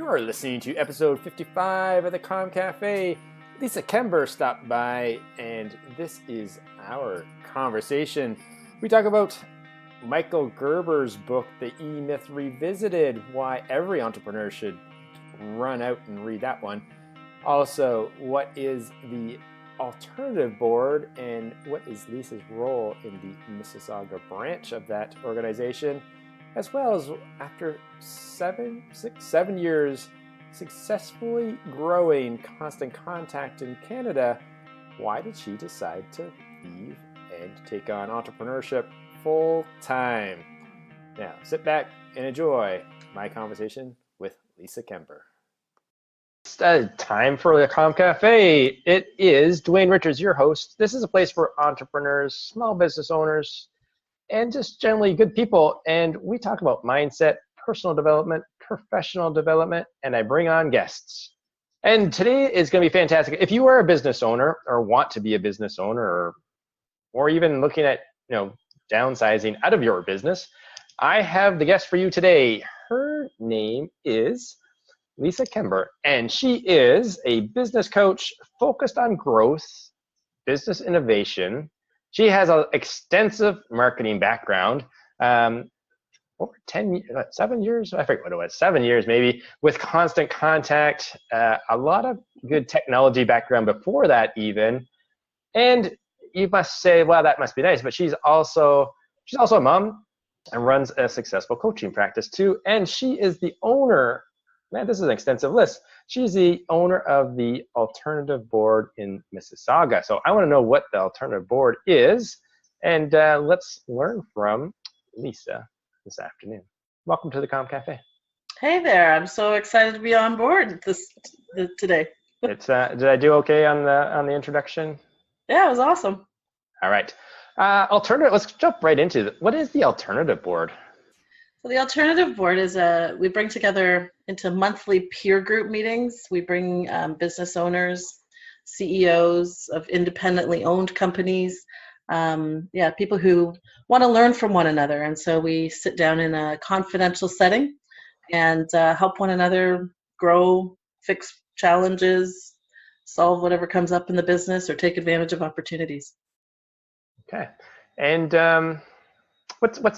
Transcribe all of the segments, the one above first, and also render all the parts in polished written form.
You're listening to episode 55 of the Comm Cafe. Lisa Kember stopped by, and this is our conversation. We talk about Michael Gerber's book, The EMyth Revisited, why every entrepreneur should run out and read that one. Also, what is the alternative board and what is Lisa's role in the Mississauga branch of that organization, as well as after 7 years successfully growing Constant Contact in Canada, why did she decide to leave and take on entrepreneurship full time? Now, sit back and enjoy my conversation with Lisa Kember. It's time for the Comm Cafe. It is Dwayne Richards, your host. This is a place for entrepreneurs, small business owners, and just generally good people. And we talk about mindset, personal development, professional development, and I bring on guests. And today is going to be fantastic. If you are a business owner or want to be a business owner or even looking at, downsizing out of your business, I have the guest for you today. Her name is Lisa Kember, and she is a business coach focused on growth, business innovation. She has an extensive marketing background, over 7 years, I forget what it was, 7 years maybe, with Constant Contact, a lot of good technology background before that even. And you must say, well, that must be nice, but she's also a mom and runs a successful coaching practice too. And she is the owner, man, this is an extensive list. She's the owner of the Alternative Board in Mississauga. So I want to know what the Alternative Board is, and let's learn from Lisa this afternoon. Welcome to the Comm Cafe. Hey there, I'm so excited to be on board today. Did I do okay on the introduction? Yeah, it was awesome. All right. Let's jump right into it. What is the Alternative Board? So the Alternative Board is we bring together into monthly peer group meetings. We bring business owners, CEOs of independently owned companies, people who want to learn from one another. And so we sit down in a confidential setting and help one another grow, fix challenges, solve whatever comes up in the business, or take advantage of opportunities. Okay. And what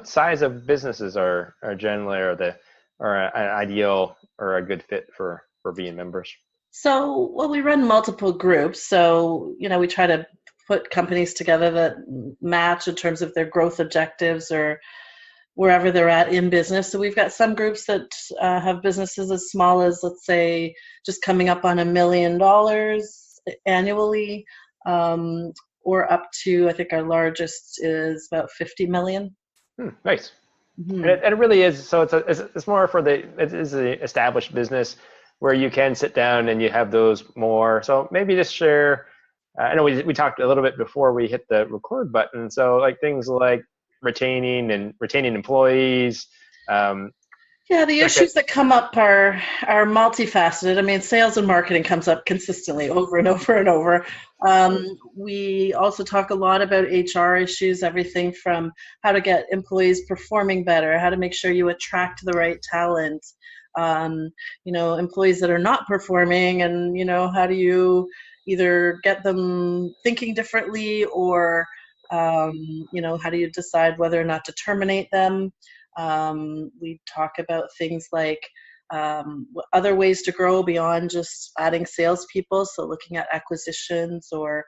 size of businesses are generally an ideal or a good fit for being members? So, we run multiple groups. So, we try to put companies together that match in terms of their growth objectives or wherever they're at in business. So we've got some groups that have businesses as small as, let's say, just coming up on $1 million annually, or up to, I think our largest is about 50 million. Nice. Mm-hmm. And it really is. So it's more for it is an established business where you can sit down and you have those more. So maybe just share. I know we talked a little bit before we hit the record button. So like things like retaining employees. The issues that come up are multifaceted. I mean, sales and marketing comes up consistently over and over and over. We also talk a lot about HR issues, everything from how to get employees performing better, how to make sure you attract the right talent, employees that are not performing, and, how do you either get them thinking differently or, how do you decide whether or not to terminate them? We talk about things like other ways to grow beyond just adding salespeople. So looking at acquisitions or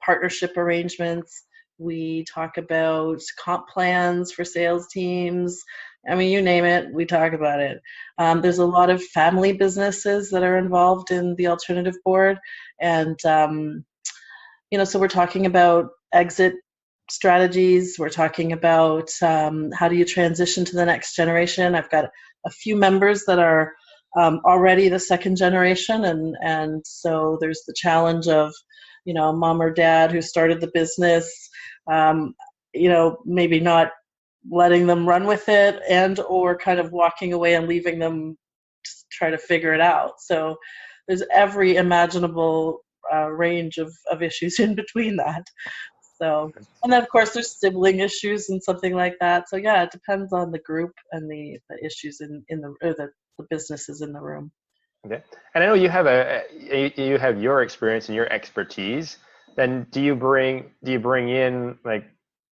partnership arrangements. We talk about comp plans for sales teams. I mean, you name it, we talk about it. There's a lot of family businesses that are involved in the Alternative Board. And, so we're talking about exit strategies. We're talking about how do you transition to the next generation. I've got a few members that are already the second generation. And so there's the challenge of, mom or dad who started the business, maybe not letting them run with it and or kind of walking away and leaving them to try to figure it out. So there's every imaginable range of issues in between that. So, and then of course there's sibling issues and something like that. So yeah, it depends on the group and the issues in the the businesses in the room. Okay. And I know you have your experience and your expertise. Then do you bring in like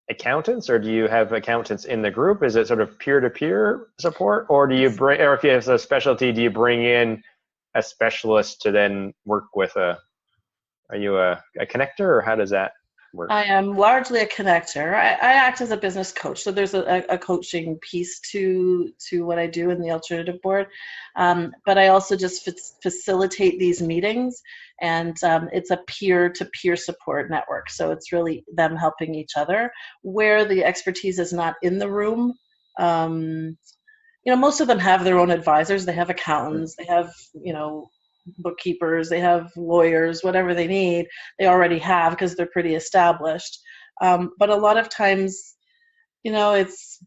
accountants, or do you have accountants in the group? Is it sort of peer-to-peer support, or do you bring, or if you have a specialty, do you bring in a specialist to then work with are you a connector, or how does that work? I am largely a connector. I act as a business coach, so there's a coaching piece to what I do in the alternative board, but I also just facilitate these meetings, and it's a peer-to-peer support network. So it's really them helping each other where the expertise is not in the room. Most of them have their own advisors. They have accountants. They have bookkeepers, they have lawyers, whatever they need, they already have because they're pretty established. But a lot of times, it's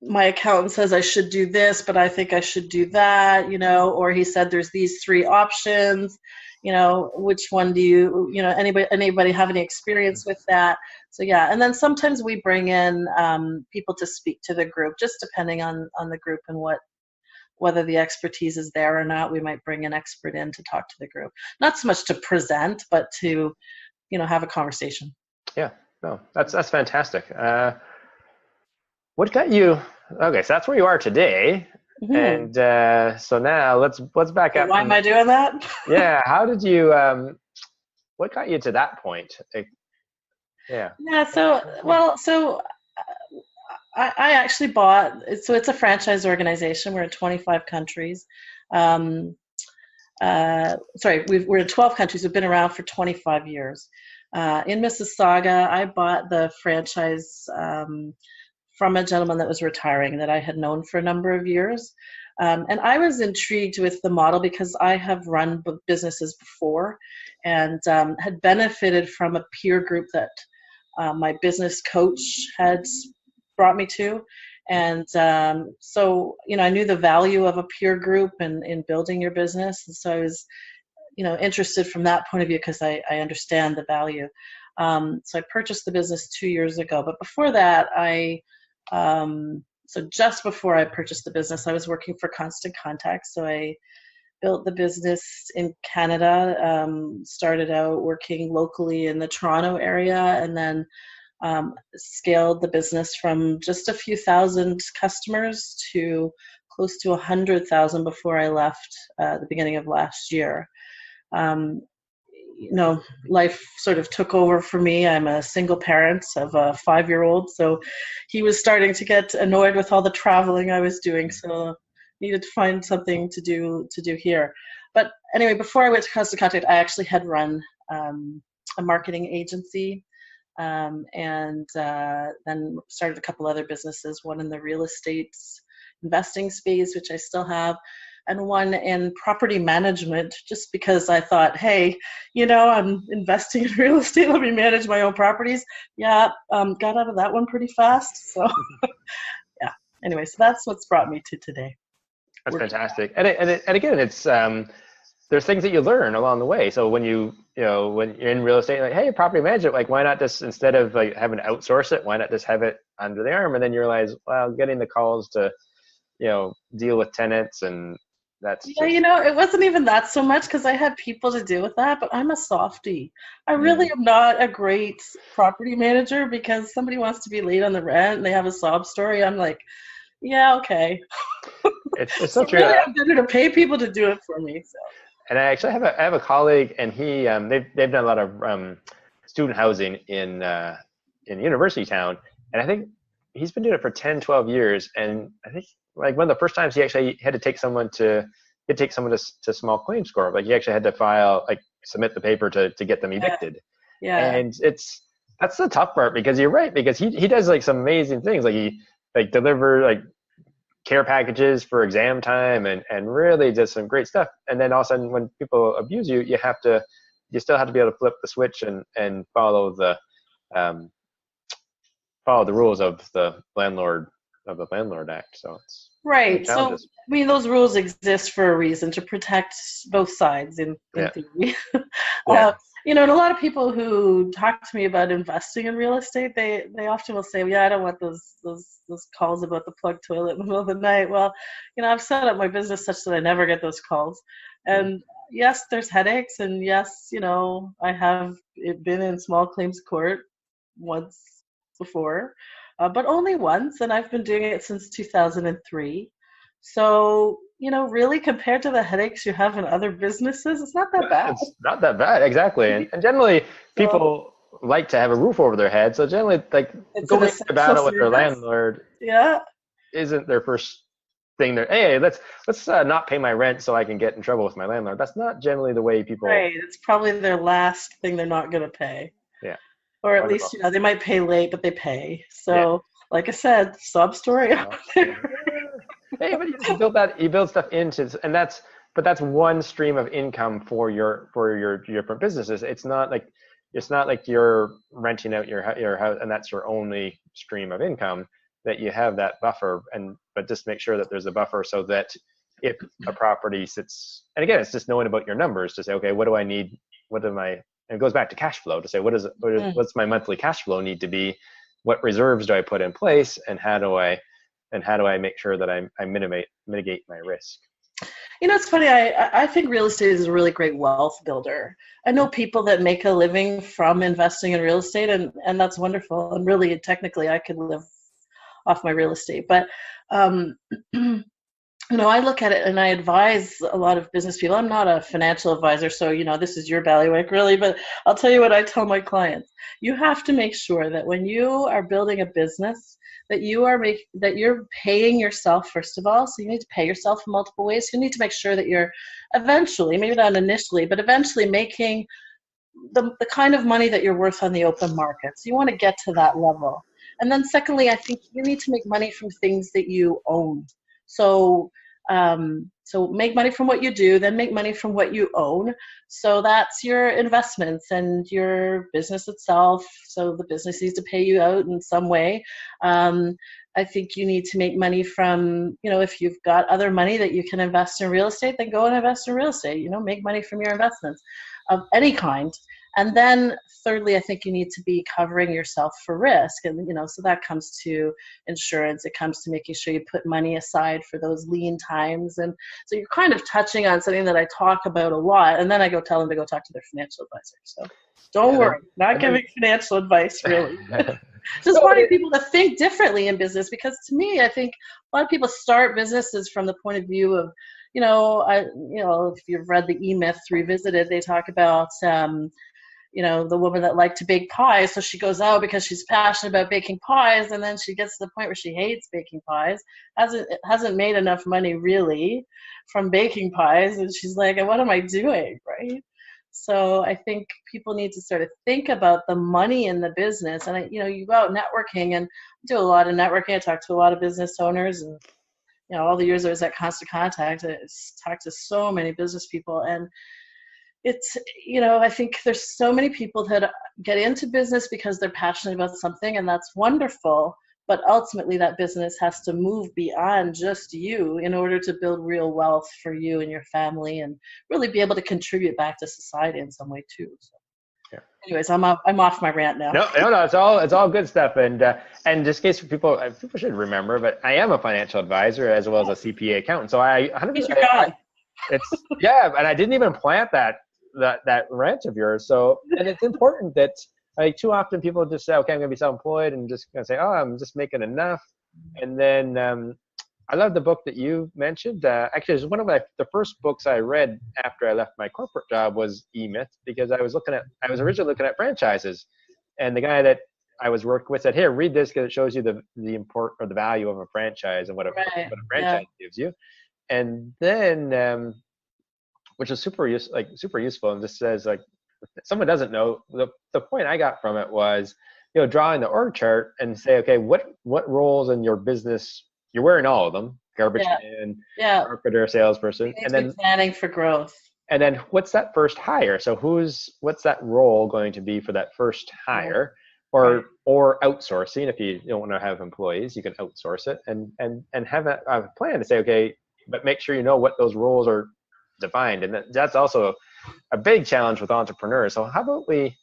my accountant says I should do this, but I think I should do that, or he said there's these 3 options, which one do anybody have any experience with that? So yeah, and then sometimes we bring in people to speak to the group, just depending on the group and whether the expertise is there or not. We might bring an expert in to talk to the group. Not so much to present, but to, have a conversation. Yeah, no, that's fantastic. What got you? Okay, so that's where you are today, and so now let's back up. Why am I doing that? Yeah, how did you? What got you to that point? Yeah. I actually bought, so it's a franchise organization. We're in 25 countries. We're in 12 countries. We've been around for 25 years. In Mississauga, I bought the franchise from a gentleman that was retiring that I had known for a number of years. And I was intrigued with the model because I have run businesses before and had benefited from a peer group that my business coach had brought me to. And so, I knew the value of a peer group and in building your business. And so I was, interested from that point of view because I understand the value. So I purchased the business 2 years ago. But before that, so just before I purchased the business, I was working for Constant Contact. So I built the business in Canada, started out working locally in the Toronto area, and then scaled the business from just a few thousand customers to close to 100,000 before I left at the beginning of last year. Life sort of took over for me. I'm a single parent of a 5-year-old, so he was starting to get annoyed with all the traveling I was doing, so needed to find something to do here. But anyway, before I went to Constant Contact, I actually had run a marketing agency, and then started a couple other businesses, one in the real estate investing space, which I still have, and one in property management, just because I thought, hey, I'm investing in real estate, let me manage my own properties. Yeah, got out of that one pretty fast. So yeah, anyway, so that's what's brought me to today. That's fantastic. And again, it's there's things that you learn along the way. So when when you're in real estate, like, hey, property management, like, why not just, instead of like having to outsource it, why not just have it under the arm? And then you realize, well, getting the calls to, deal with tenants, and that's it wasn't even that so much because I had people to deal with that, but I'm a softie. I really am not a great property manager because somebody wants to be late on the rent and they have a sob story. I'm like, yeah, okay. It's so true. Really, I'm better to pay people to do it for me. So. And I actually have a colleague, and he they've done a lot of student housing in University Town, and I think he's been doing it for 10, 12 years. And I think like one of the first times he actually had to take someone to small claims court. Like he actually had to submit the paper to get them evicted. Yeah. And that's the tough part, because you're right, because he does like some amazing things. Like he deliver like care packages for exam time and really does some great stuff. And then all of a sudden when people abuse you, you still have to be able to flip the switch and follow the rules of the Landlord Act. So it's right. So those rules exist for a reason, to protect both sides in theory. And a lot of people who talk to me about investing in real estate, they often will say, yeah, I don't want those calls about the plug toilet in the middle of the night. Well, I've set up my business such that I never get those calls. And yes, there's headaches, and yes, I have been in small claims court once before, but only once, and I've been doing it since 2003. So, really compared to the headaches you have in other businesses, it's not that bad. It's not that bad, exactly. And generally, So people like to have a roof over their head. So generally, like it's an going to essential battle with their service. landlord Yeah. isn't their first thing. They're, hey, let's not pay my rent so I can get in trouble with my landlord. That's not generally the way people. Right. It's probably their last thing they're not going to pay. Yeah. Or at Wonderful. least, they might pay late, but they pay. Yeah. So, like I said, sob story out there. Hey, but you build stuff into, and that's one stream of income for your different businesses. It's not like you're renting out your house and that's your only stream of income, that you have that buffer, but just make sure that there's a buffer so that if a property sits, and again, it's just knowing about your numbers to say, okay, what do I need? And it goes back to cash flow to say, what's my monthly cash flow need to be? What reserves do I put in place, and how do I make sure that I mitigate my risk? It's funny. I think real estate is a really great wealth builder. I know people that make a living from investing in real estate, and that's wonderful. And really, technically, I could live off my real estate. But, I look at it and I advise a lot of business people. I'm not a financial advisor, so, this is your bailiwick, really. But I'll tell you what I tell my clients. You have to make sure that when you are building a business, that you're paying yourself, first of all. So you need to pay yourself in multiple ways. You need to make sure that you're eventually, maybe not initially, but eventually making the kind of money that you're worth on the open market. So you want to get to that level. And then secondly, I think you need to make money from things that you own. So make money from what you do, then make money from what you own. So that's your investments and your business itself. So the business needs to pay you out in some way. I think you need to make money from, if you've got other money that you can invest in real estate, then go and invest in real estate. Make money from your investments of any kind. And then thirdly, I think you need to be covering yourself for risk. And, so that comes to insurance. It comes to making sure you put money aside for those lean times. And so you're kind of touching on something that I talk about a lot. And then I go tell them to go talk to their financial advisor. So don't worry, not giving financial advice, really. Just wanting people to think differently in business, because to me, I think a lot of people start businesses from the point of view of, if you've read the EMyth Revisited, they talk about, the woman that liked to bake pies. So she goes out because she's passionate about baking pies, and then she gets to the point where she hates baking pies, hasn't made enough money really from baking pies, and she's like, what am I doing, right? So I think people need to sort of think about the money in the business. And you go out networking, and do a lot of networking. I talk to a lot of business owners, and all the years I was at Constant Contact, I talked to so many business people, and it's, I think there's so many people that get into business because they're passionate about something, and that's wonderful. But ultimately, that business has to move beyond just you in order to build real wealth for you and your family, and really be able to contribute back to society in some way too. So, anyways, I'm off my rant now. No, it's all good stuff. And just in case people should remember, but I am a financial advisor as well as a CPA accountant. So He's your guy. And I didn't even plant that ranch of yours. So, and it's important that, like, too often people just say, okay, I'm going to be self-employed, and just going to say, oh, I'm just making enough. And then I love the book that you mentioned. Actually, it was one of the first books I read after I left my corporate job was EMyth, because I was originally looking at franchises, and the guy that I was working with said, here, read this because it shows you the import or the value of a franchise and what a franchise gives you. And then which is super useful, and just says, like, if someone doesn't know, the point I got from it was, drawing the org chart and say, okay, what roles in your business, you're wearing all of them, garbage man, marketer, salesperson, and then planning for growth. And then what's that first hire? So what's that role going to be for that first hire? Or outsourcing. If you don't want to have employees, you can outsource it, and have a plan to say, okay, but make sure you know what those roles are defined. And that's also a big challenge with entrepreneurs. So how about we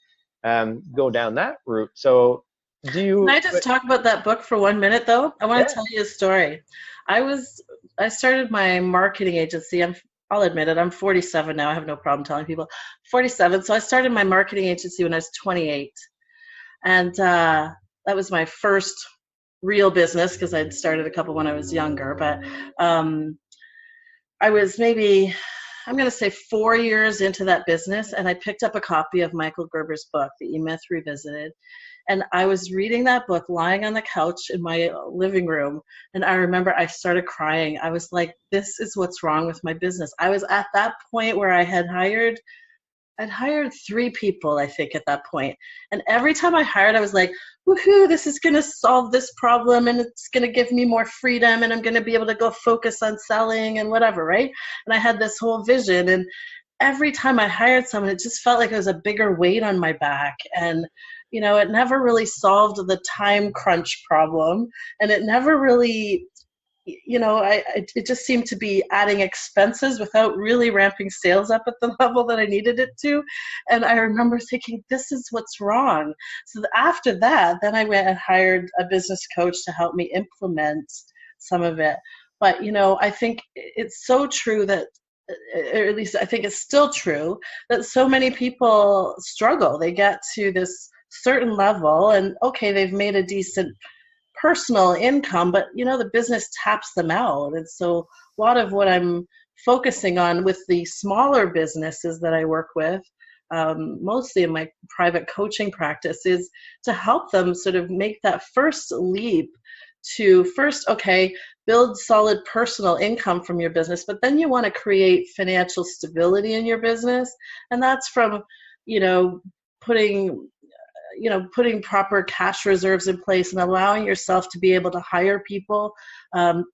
go down that route? So do you? Can I just talk about that book for 1 minute, though? I want to Yeah. tell you a story. I started my marketing agency. I'll admit it. I'm 47 now. I have no problem telling people. 47. So I started my marketing agency when I was 28, and that was my first real business because I'd started a couple when I was younger. But I was maybe, I'm going to say 4 years into that business, and I picked up a copy of Michael Gerber's book, The EMyth Revisited. And I was reading that book lying on the couch in my living room. And I remember I started crying. I was like, this is what's wrong with my business. I was at that point where I'd hired 3 people, I think, at that point. And every time I hired, I was like, woohoo, this is going to solve this problem, and it's going to give me more freedom, and I'm going to be able to go focus on selling and whatever, right? And I had this whole vision. And every time I hired someone, it just felt like it was a bigger weight on my back. And it never really solved the time crunch problem, and it never really, it just seemed to be adding expenses without really ramping sales up at the level that I needed it to. And I remember thinking, this is what's wrong. So after that, then I went and hired a business coach to help me implement some of it. But, I think it's so true that, or at least I think it's still true, that so many people struggle. They get to this certain level and okay, they've made a decent personal income, but the business taps them out. And so a lot of what I'm focusing on with the smaller businesses that I work with, mostly in my private coaching practice, is to help them sort of make that first leap to first, okay, build solid personal income from your business, but then you want to create financial stability in your business. And that's from, putting proper cash reserves in place and allowing yourself to be able to hire people,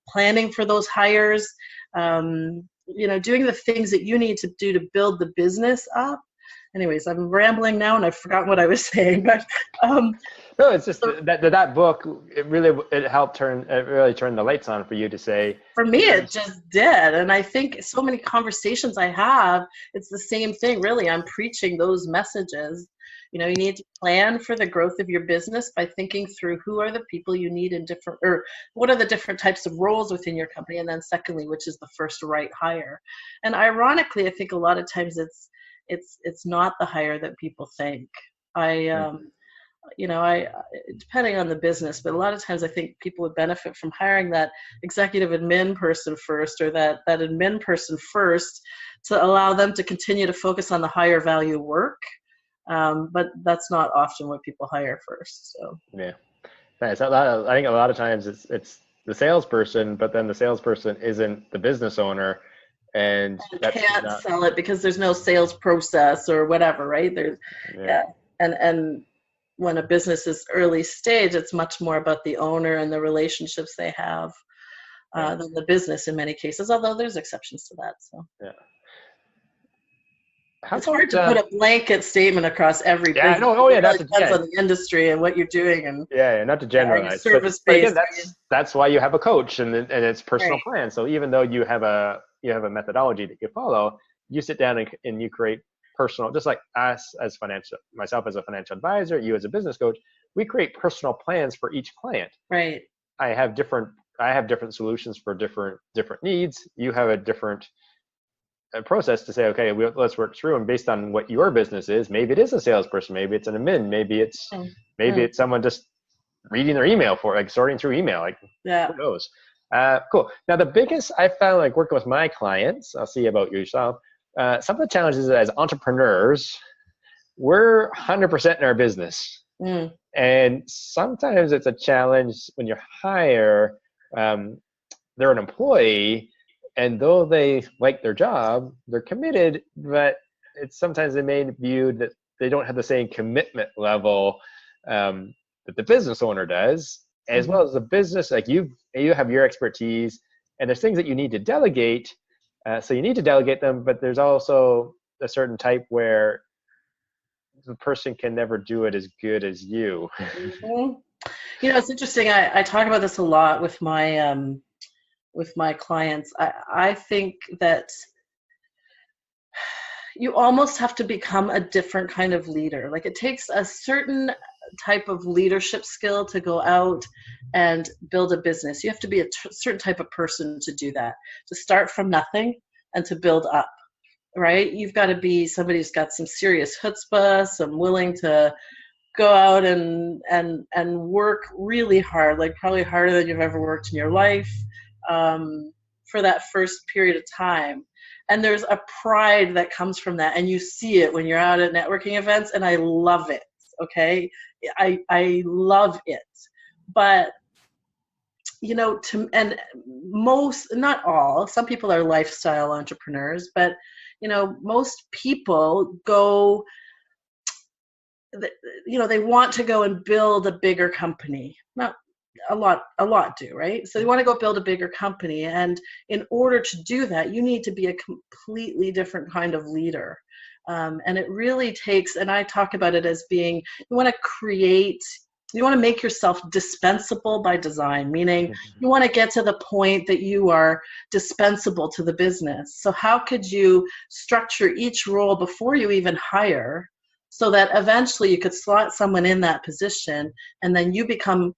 planning for those hires, doing the things that you need to do to build the business up. Anyways, I'm rambling now and I've forgotten what I was saying, but no, it's just that book, it really turned the lights on for you to say. For me, it just did. And I think so many conversations I have, it's the same thing, really. I'm preaching those messages. You need to plan for the growth of your business by thinking through who are the people you need or what are the different types of roles within your company. And then secondly, which is the first right hire. And ironically, I think a lot of times it's not the hire that people think. Depending on the business, but a lot of times I think people would benefit from hiring that executive admin person first, or that admin person first, to allow them to continue to focus on the higher value work. But that's not often what people hire first. So yeah, I think a lot of times it's the salesperson, but then the salesperson isn't the business owner, and can't sell it because there's no sales process or whatever, right? And when a business is early stage, it's much more about the owner and the relationships they have than the business in many cases, although there's exceptions to that. So yeah. It's hard to put a blanket statement across every business. It depends on the industry and what you're doing, and not to generalize. Service but based. Again, that's why you have a coach and it's personal plan. So even though you have a methodology that you follow, you sit down and you create personal, just like myself as a financial advisor, you as a business coach, we create personal plans for each client. Right. I have different solutions for different needs. You have a different process to say, okay, let's work through, and based on what your business is, maybe it is a salesperson, maybe it's an admin, maybe it's someone just reading their email sorting through email, who knows. Cool. Now the biggest I found, working with my clients, I'll see about yourself, some of the challenges as entrepreneurs, we're 100% in our business. And sometimes it's a challenge when you hire, they're an employee, and though they like their job, they're committed, but sometimes they may view that they don't have the same commitment level that the business owner does, as well as the business. You have your expertise, and there's things that you need to delegate. So you need to delegate them, but there's also a certain type where the person can never do it as good as you. It's interesting. I talk about this a lot with my clients. I think that, you almost have to become a different kind of leader. Like it takes a certain type of leadership skill to go out and build a business. You have to be a certain type of person to do that, to start from nothing and to build up, right? You've got to be somebody who's got some serious chutzpah, some willing to go out and work really hard, like probably harder than you've ever worked in your life, for that first period of time. And there's a pride that comes from that, and you see it when you're out at networking events, and I love it. Okay, I love it. But and most, not all, some people are lifestyle entrepreneurs, but most people go, they want to go and build a bigger company. Not a lot do, right? So they want to go build a bigger company, and in order to do that, you need to be a completely different kind of leader. And it really takes, and I talk about it as being, you want to make yourself dispensable by design, meaning you want to get to the point that you are dispensable to the business. So how could you structure each role before you even hire, so that eventually you could slot someone in that position, and then you become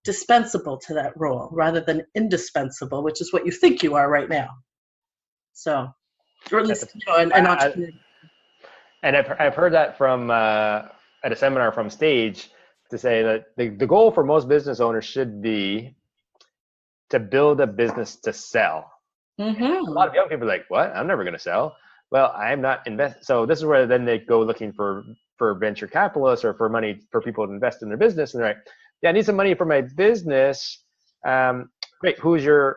dispensable to that role rather than indispensable, which is what you think you are right now. So, or at least, an entrepreneur. And I've heard that from at a seminar from Stage, to say that the goal for most business owners should be to build a business to sell. Mm-hmm. A lot of young people are like, what? I'm never going to sell. Well, I'm not invest. So this is where then they go looking for venture capitalists or for money for people to invest in their business. And they're like, yeah, I need some money for my business. Great. Who's your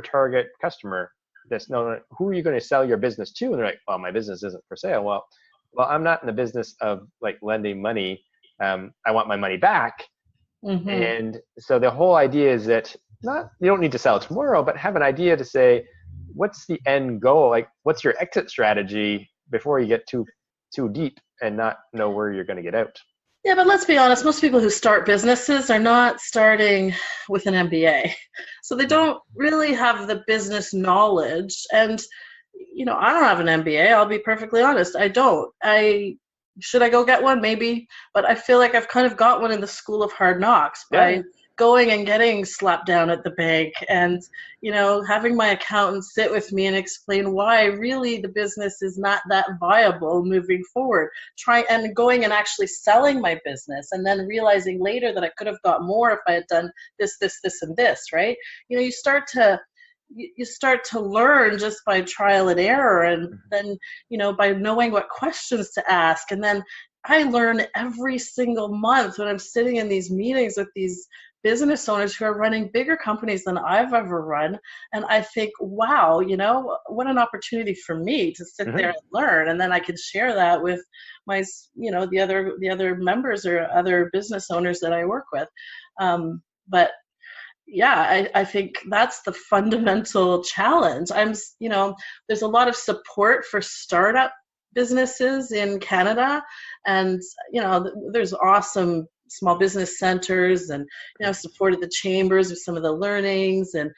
target customer? Who are you going to sell your business to? And they're like, well, my business isn't for sale. Well, I'm not in the business of like lending money. I want my money back. Mm-hmm. And so the whole idea is that you don't need to sell tomorrow, but have an idea to say, what's the end goal? Like, what's your exit strategy before you get too deep and not know where you're going to get out? Yeah, but let's be honest, most people who start businesses are not starting with an MBA. So they don't really have the business knowledge. And, I don't have an MBA. I'll be perfectly honest. I don't. Should I go get one? Maybe. But I feel like I've kind of got one in the school of hard knocks by going and getting slapped down at the bank and, having my accountant sit with me and explain why really the business is not that viable moving forward. And going and actually selling my business, and then realizing later that I could have got more if I had done this, and this, right? You start to learn just by trial and error, and then, by knowing what questions to ask. And then I learn every single month when I'm sitting in these meetings with these business owners who are running bigger companies than I've ever run. And I think, wow, what an opportunity for me to sit there and learn. And then I can share that with my, the other members or other business owners that I work with. But yeah, I think that's the fundamental challenge. There's a lot of support for startup businesses in Canada, and there's awesome small business centers, and supported the chambers with some of the learnings, and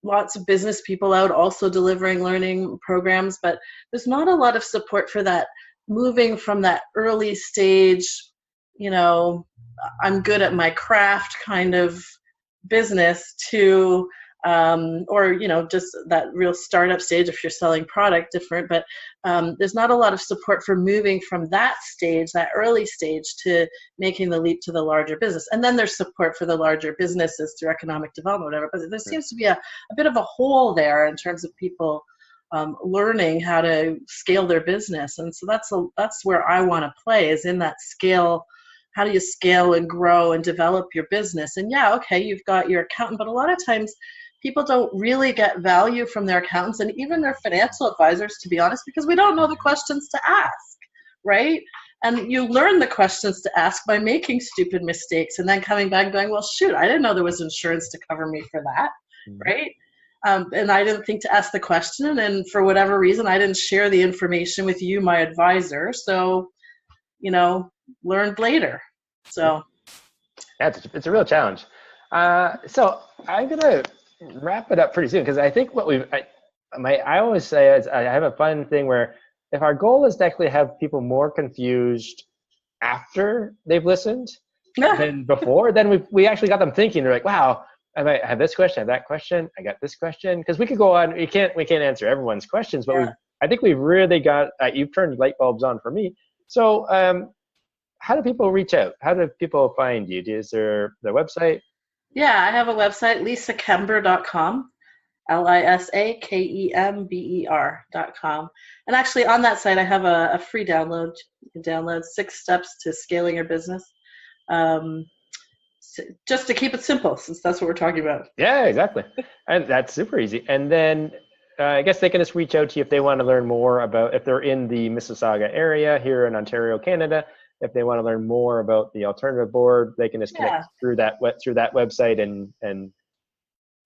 lots of business people out also delivering learning programs. But there's not a lot of support for that, moving from that early stage, I'm good at my craft kind of business to just that real startup stage if you're selling product different. But there's not a lot of support for moving from that stage, that early stage, to making the leap to the larger business. And then there's support for the larger businesses through economic development, whatever. But there seems to be a bit of a hole there in terms of people learning how to scale their business. And so that's where I want to play, is in that scale. How do you scale and grow and develop your business? And you've got your accountant, but a lot of times people don't really get value from their accountants and even their financial advisors, to be honest, because we don't know the questions to ask, right? And you learn the questions to ask by making stupid mistakes and then coming back and going, well, shoot, I didn't know there was insurance to cover me for that, right? And I didn't think to ask the question, and for whatever reason, I didn't share the information with you, my advisor. So, learned later. So yeah, it's a real challenge. So I'm gonna wrap it up pretty soon, because I think what I always say is I have a fun thing where if our goal is to actually have people more confused after they've listened than before, then we actually got them thinking. They're like, wow, I might have this question, I have that question, I got this question. Because we could go on, we can't answer everyone's questions, but I think we really got, you've turned light bulbs on for me. So how do people reach out? How do people find you? Is there their website? Yeah, I have a website, lisakember.com, lisakember.com. And actually on that site, I have a free download. You can download 6 steps to scaling your business. Just to keep it simple, since that's what we're talking about. Yeah, exactly. And that's super easy. And then I guess they can just reach out to you if they want to learn more about, if they're in the Mississauga area here in Ontario, Canada. If they want to learn more about the alternative board, they can just connect through that website and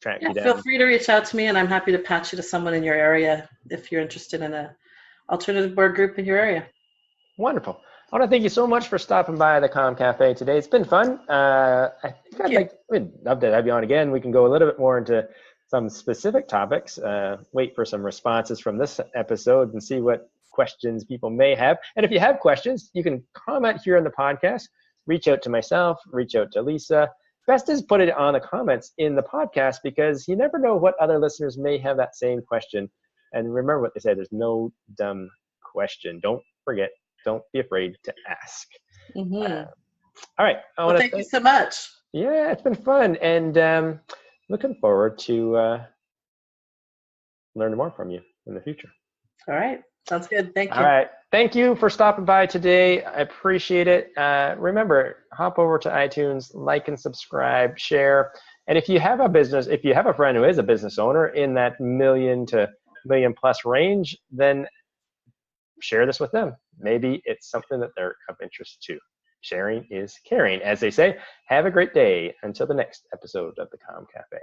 track you down. Feel free to reach out to me, and I'm happy to patch you to someone in your area if you're interested in an alternative board group in your area. Wonderful. I want to thank you so much for stopping by the Comm Cafe today. It's been fun. I think we'd love to have you on again. We can go a little bit more into some specific topics. Wait for some responses from this episode and see what questions people may have. And if you have questions, you can comment here on the podcast. Reach out to myself. Reach out to Lisa. Best is put it on the comments in the podcast, because you never know what other listeners may have that same question. And remember what they say, there's no dumb question. Don't forget. Don't be afraid to ask. Mm-hmm. All right. Thank you so much. Yeah, it's been fun. And looking forward to learning more from you in the future. All right. Sounds good. Thank you. All right. Thank you for stopping by today. I appreciate it. Remember, hop over to iTunes, like and subscribe, share. And if you have a business, if you have a friend who is a business owner in that million to million plus range, then share this with them. Maybe it's something that they're of interest to. Sharing is caring, as they say. Have a great day. Until the next episode of the Comm Cafe.